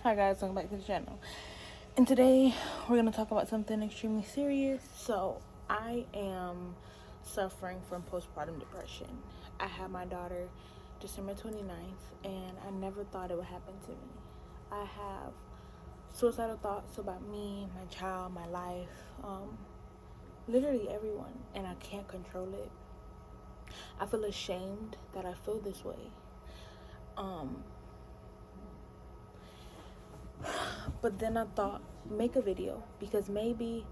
Hi guys, welcome back to the channel. And today we're going to talk about something extremely serious. So I am suffering from postpartum depression. I had my daughter December 29th and I never thought it would happen to me. I have suicidal thoughts about me, my child, my life, literally everyone, and I can't control it. I feel ashamed that I feel this way. But then I thought, make a video, because maybe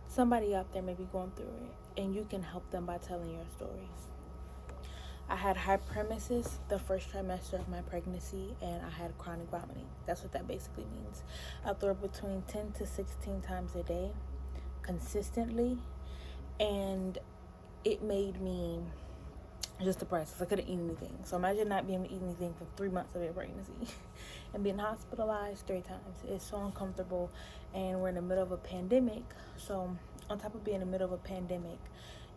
somebody out there may be going through it and you can help them by telling your story. I had hyperemesis the first trimester of my pregnancy, and I had chronic vomiting. That's what that basically means. I throw up between 10 to 16 times a day consistently, and it made me just depressed because I couldn't eat anything. So imagine not being able to eat anything for 3 months of your pregnancy and being hospitalized 3 times. It's so uncomfortable, and we're in the middle of a pandemic. So on top of being in the middle of a pandemic,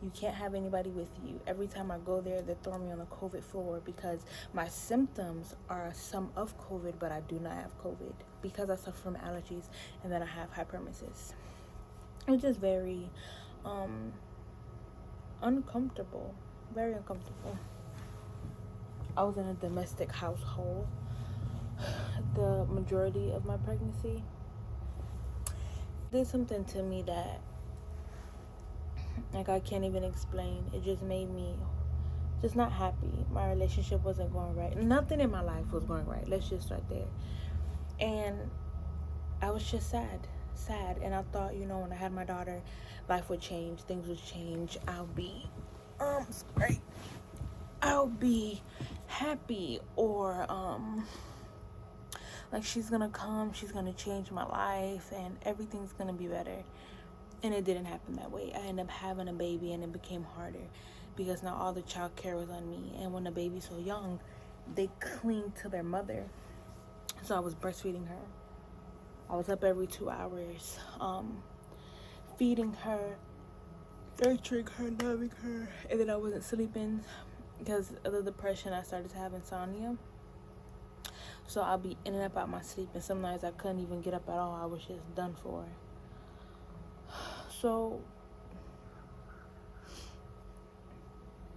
you can't have anybody with you. Every time I go there, they're throwing me on the COVID floor because my symptoms are some of COVID, but I do not have COVID because I suffer from allergies, and then I have hyperemesis. It's just very uncomfortable. Very uncomfortable. I was in a domestic household the majority of my pregnancy. Did something to me that, like, I can't even explain. It just made me just not happy. My relationship wasn't going right. Nothing in my life was going right. Let's just start there. And I was just sad. And I thought, when I had my daughter, life would change. Things would change. I'll be happy, or like, she's gonna come, she's gonna change my life, and everything's gonna be better. And it didn't happen that way. I ended up having a baby, and it became harder because now all the child care was on me. And when the baby's so young, they cling to their mother. So I was breastfeeding her. I was up every 2 hours, feeding her, nurturing her, loving her, and then I wasn't sleeping. Because of the depression, I started to have insomnia. So I'll be in and up out my sleep, and some nights I couldn't even get up at all. I was just done for. So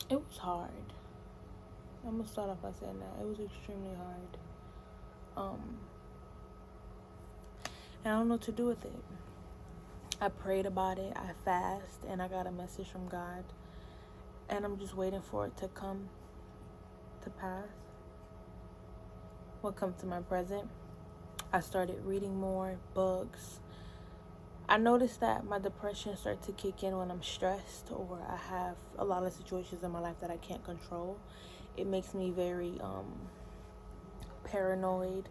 it was hard. I'm gonna start off by saying that. It was extremely hard. And I don't know what to do with it. I prayed about it, I fasted, and I got a message from God. And I'm just waiting for it to come to pass. What comes to my present? I started reading more books. I noticed that my depression started to kick in when I'm stressed, or I have a lot of situations in my life that I can't control. It makes me very paranoid.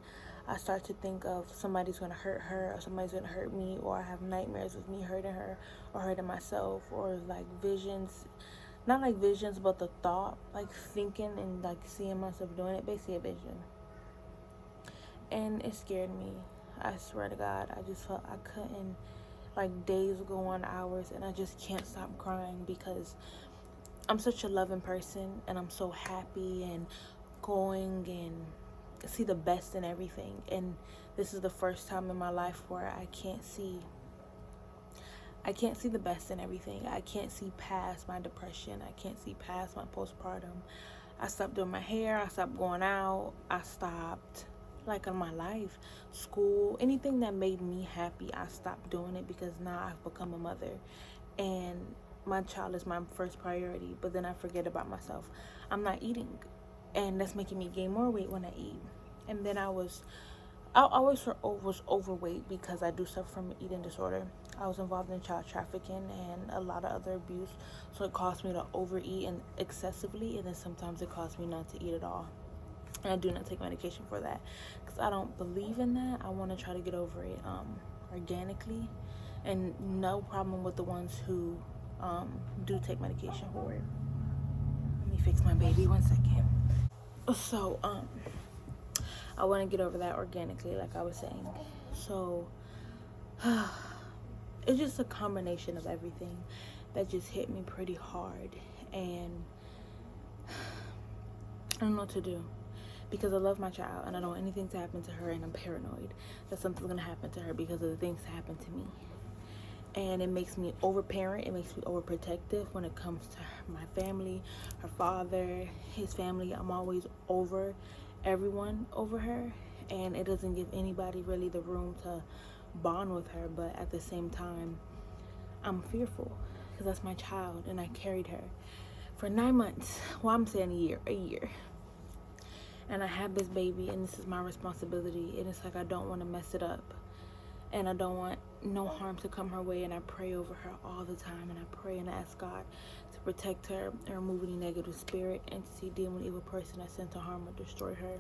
I start to think of somebody's going to hurt her, or somebody's going to hurt me, or I have nightmares of me hurting her or hurting myself, or like visions. Not like visions, but the thought, like thinking and like seeing myself doing it, basically a vision. And it scared me. I swear to God, I just felt I couldn't, like, days go on, hours, and I just can't stop crying because I'm such a loving person, and I'm so happy and going and see the best in everything. And this is the first time in my life where I can't see the best in everything. I can't see past my depression. I can't see past my postpartum. I stopped doing my hair. I stopped going out. I stopped, like, on my life, school, anything that made me happy, I stopped doing it because now I've become a mother. And my child is my first priority. But then I forget about myself. I'm not eating. And that's making me gain more weight when I eat. And then I always was overweight because I do suffer from an eating disorder. I was involved in child trafficking and a lot of other abuse. So it caused me to overeat and excessively, and then sometimes it caused me not to eat at all. And I do not take medication for that because I don't believe in that. I want to try to get over it organically, and no problem with the ones who do take medication for it. Let me fix my baby 1 second. So I want to get over that organically, like I was saying. So it's just a combination of everything that just hit me pretty hard, and I don't know what to do because I love my child and I don't want anything to happen to her, and I'm paranoid that something's gonna happen to her because of the things that happen to me. And it makes me overparent, it makes me overprotective when it comes to my family, her father, his family. I'm always over everyone over her, and it doesn't give anybody really the room to bond with her. But at the same time, I'm fearful because that's my child, and I carried her for 9 months. Well, I'm saying a year. And I have this baby, and this is my responsibility, and it's like I don't want to mess it up, and I don't want no harm to come her way. And I pray over her all the time, and I pray and ask God to protect her and remove any negative spirit, entity, demon, evil person that sent to harm or destroy her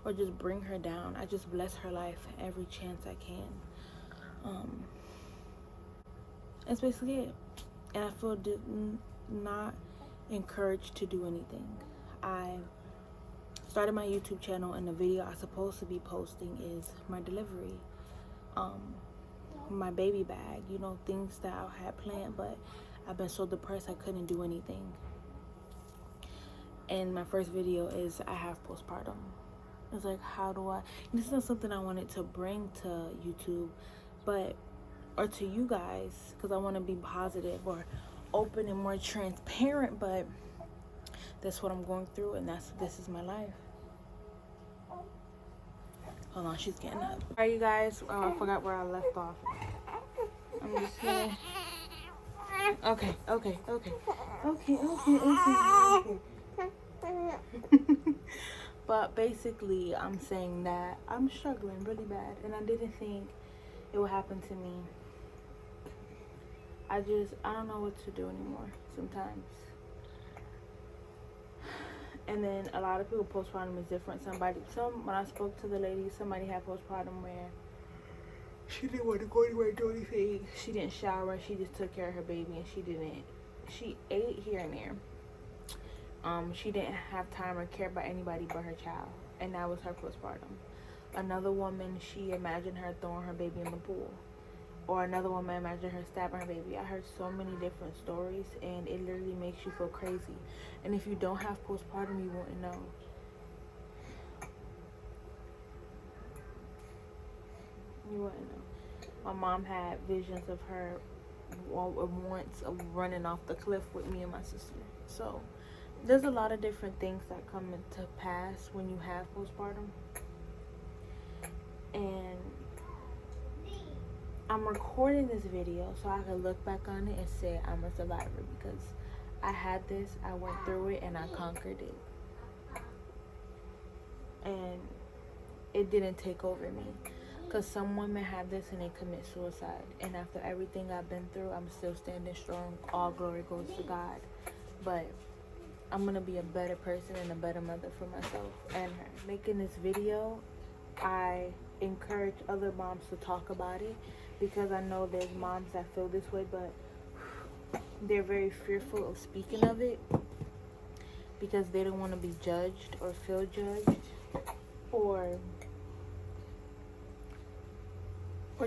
or just bring her down. I just bless her life every chance I can. That's basically it. And I feel not encouraged to do anything. I started my YouTube channel, and the video I'm supposed to be posting is my delivery, my baby bag, things that I had planned, but I've been so depressed I couldn't do anything. And my first video is I have postpartum. It's like, how do I, this is not something I wanted to bring to YouTube, or to you guys, because I want to be positive or open and more transparent, but that's what I'm going through, and this is my life. Hold on, she's getting up. All right, you guys, I forgot where I left off. I'm just gonna, okay. But basically, I'm saying that I'm struggling really bad, and I didn't think it would happen to me. I don't know what to do anymore sometimes. And then a lot of people, postpartum is different. When I spoke to the lady, somebody had postpartum where she didn't want to go anywhere, do anything. She didn't shower. She just took care of her baby, and she ate here and there. She didn't have time or care about anybody but her child, and that was her postpartum. Another woman, she imagined her throwing her baby in the pool. Or another woman, imagined her stabbing her baby. I heard so many different stories, and it literally makes you feel crazy. And if you don't have postpartum, you wouldn't know. You wouldn't know. My mom had visions of her once of running off the cliff with me and my sister. So there's a lot of different things that come into pass when you have postpartum. And I'm recording this video so I can look back on it and say I'm a survivor, because I had this, I went through it, and I conquered it. And it didn't take over me. Because some women have this and they commit suicide. And after everything I've been through, I'm still standing strong. All glory goes to God. But I'm going to be a better person and a better mother for myself and her. Making this video, I encourage other moms to talk about it, because I know there's moms that feel this way, but they're very fearful of speaking of it because they don't want to be judged or feel judged, or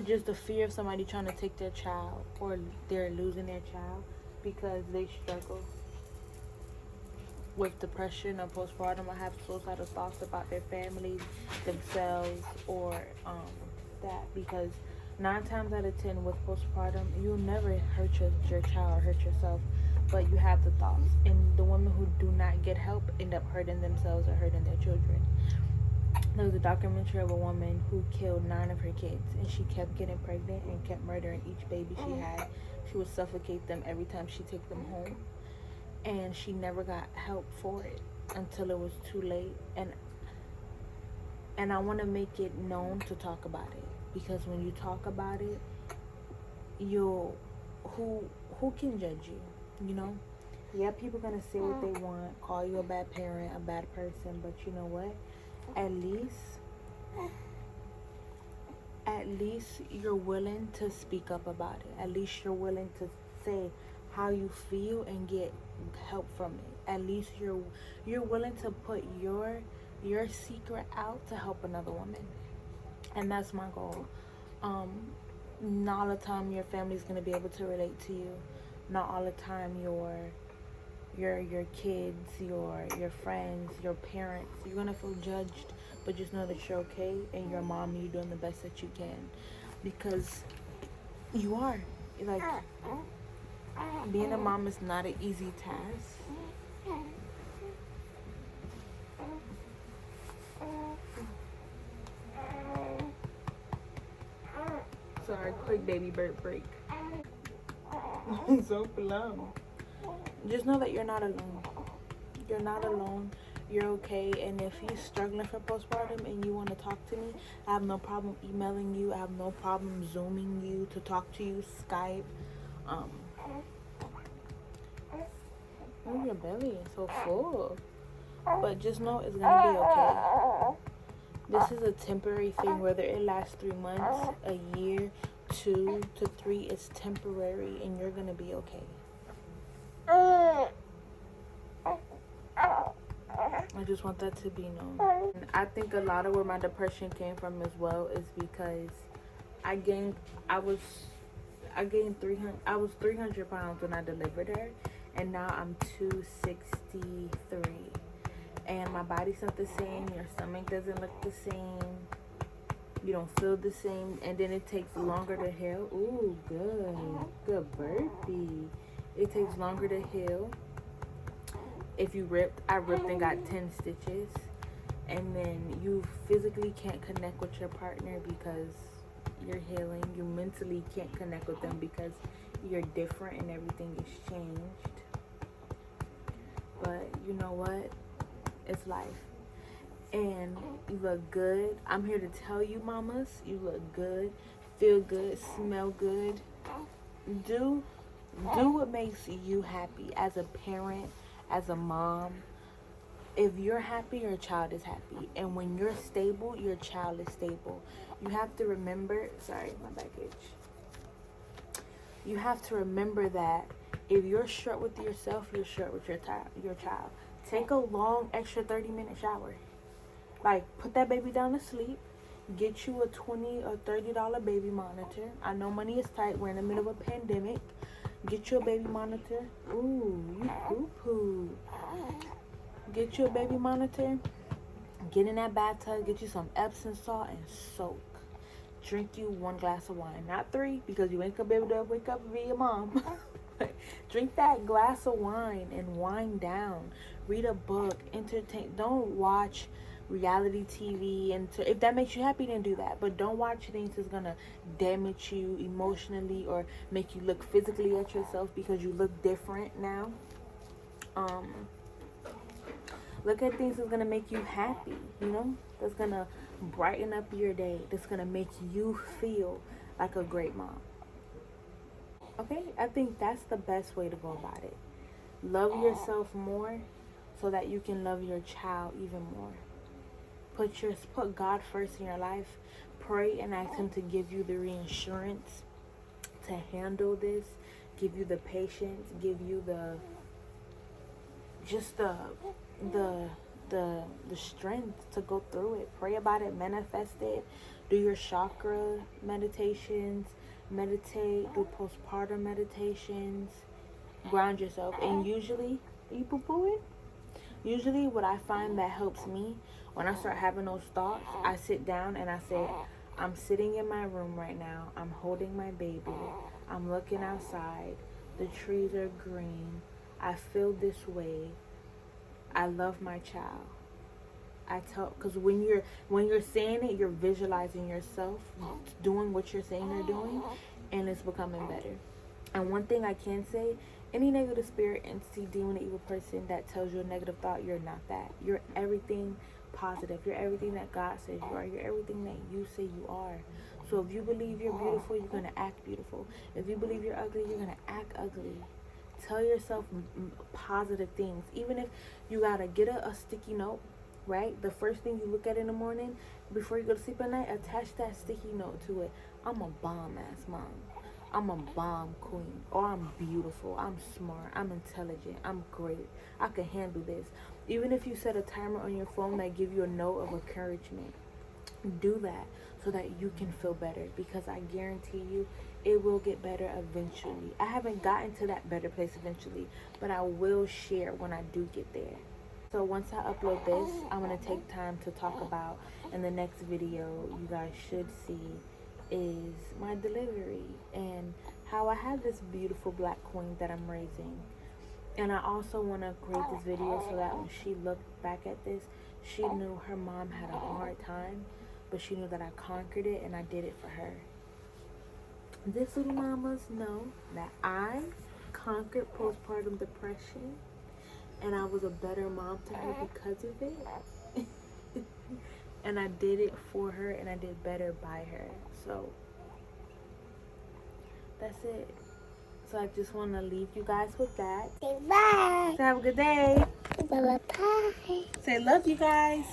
just the fear of somebody trying to take their child, or they're losing their child because they struggle with depression or postpartum, or have suicidal thoughts about their families, themselves, or that. Because 9 times out of 10 with postpartum, you'll never hurt your child or hurt yourself, but you have the thoughts. And the women who do not get help end up hurting themselves or hurting their children. There was a documentary of a woman who killed 9 of her kids, and she kept getting pregnant and kept murdering each baby she had. She would suffocate them every time she took them home, and she never got help for it until it was too late. And I want to make it known to talk about it, because when you talk about it, who can judge you? Yeah, people gonna say what they want, call you a bad parent, a bad person, but you know what? At least you're willing to speak up about it. At least you're willing to say how you feel and get help from it. At least you're willing to put your secret out to help another woman. And that's my goal. Not all the time your family's gonna be able to relate to you. Not all the time your your kids, your friends, your parents. You're gonna feel judged, but just know that you're okay, and your mom, you're doing the best that you can, because you are. Like, being a mom is not an easy task. Sorry, quick baby bird break. So long. Just know that you're not alone. You're not alone. You're okay. And if you're struggling for postpartum and you want to talk to me, I have no problem emailing you. I have no problem Zooming you to talk to you, Skype. Oh, your belly is so full. But just know it's going to be okay. This is a temporary thing, whether it lasts 3 months, a year, 2 to 3, it's temporary, and you're going to be okay. I just want that to be known. And I think a lot of where my depression came from as well is because I was 300 pounds when I delivered her, and now I'm 263. And my body's not the same, your stomach doesn't look the same, you don't feel the same, and then it takes longer to heal. Ooh, good burpee. It takes longer to heal. If you ripped, I ripped and got 10 stitches, and then you physically can't connect with your partner because you're healing. You mentally can't connect with them because you're different and everything is changed. But you know what? It's life. And you look good. I'm here to tell you, mamas, you look good, feel good, smell good. Do what makes you happy as a parent, as a mom. If you're happy, your child is happy. And when you're stable, your child is stable. You have to remember, sorry, my back itch. You have to remember that if you're short with yourself, you're short with your child. Take a long extra 30-minute shower. Like, put that baby down to sleep. Get you a $20 or $30 baby monitor. I know money is tight. We're in the middle of a pandemic. Get you a baby monitor. Ooh, you poo-poo. Get you a baby monitor. Get in that bathtub. Get you some Epsom salt and soak. Drink you 1 glass of wine. Not 3, because you ain't gonna be able to wake up and be your mom. Drink that glass of wine and wind down. Read a book. Entertain. Don't watch reality TV, and if that makes you happy, then do that. But don't watch things that's gonna damage you emotionally or make you look physically at yourself because you look different now. Look at things that's gonna make you happy, that's gonna brighten up your day, that's gonna make you feel like a great mom. Okay, I think that's the best way to go about it. Love yourself more so that you can love your child even more. Put God first in your life. Pray and ask Him to give you the reassurance to handle this, give you the patience, give you the strength to go through it. Pray about it, manifest it, do your chakra meditations, meditate, do postpartum meditations, ground yourself. And usually, you poo-poo it? Usually what I find that helps me, when I start having those thoughts, I sit down and I say, I'm sitting in my room right now. I'm holding my baby. I'm looking outside. The trees are green. I feel this way. I love my child. Because when you're saying it, you're visualizing yourself doing what you're saying you're doing, and it's becoming better. And one thing I can say, any negative spirit, entity, demon, or evil person that tells you a negative thought, you're not that. You're everything positive. You're everything that God says you are. You're everything that you say you are. So if you believe you're beautiful, you're going to act beautiful. If you believe you're ugly, you're going to act ugly. Tell yourself positive things. Even if you got to get a sticky note, right? The first thing you look at in the morning, before you go to sleep at night, attach that sticky note to it. I'm a bomb-ass mom. I'm a bomb queen, or I'm beautiful, I'm smart, I'm intelligent, I'm great, I can handle this. Even if you set a timer on your phone that give you a note of encouragement, do that so that you can feel better, because I guarantee you it will get better eventually. I haven't gotten to that better place eventually, but I will share when I do get there. So once I upload this, I'm going to take time to talk about, in the next video you guys should see, is my delivery and how I have this beautiful black queen that I'm raising. And I also want to create this video so that when she looked back at this, she knew her mom had a hard time, but she knew that I conquered it and I did it for her. This little mamas know that I conquered postpartum depression, and I was a better mom to her because of it. And I did it for her, and I did better by her. So that's it. So I just want to leave you guys with that. Say bye. So have a good day. Bye-bye. Say love you guys.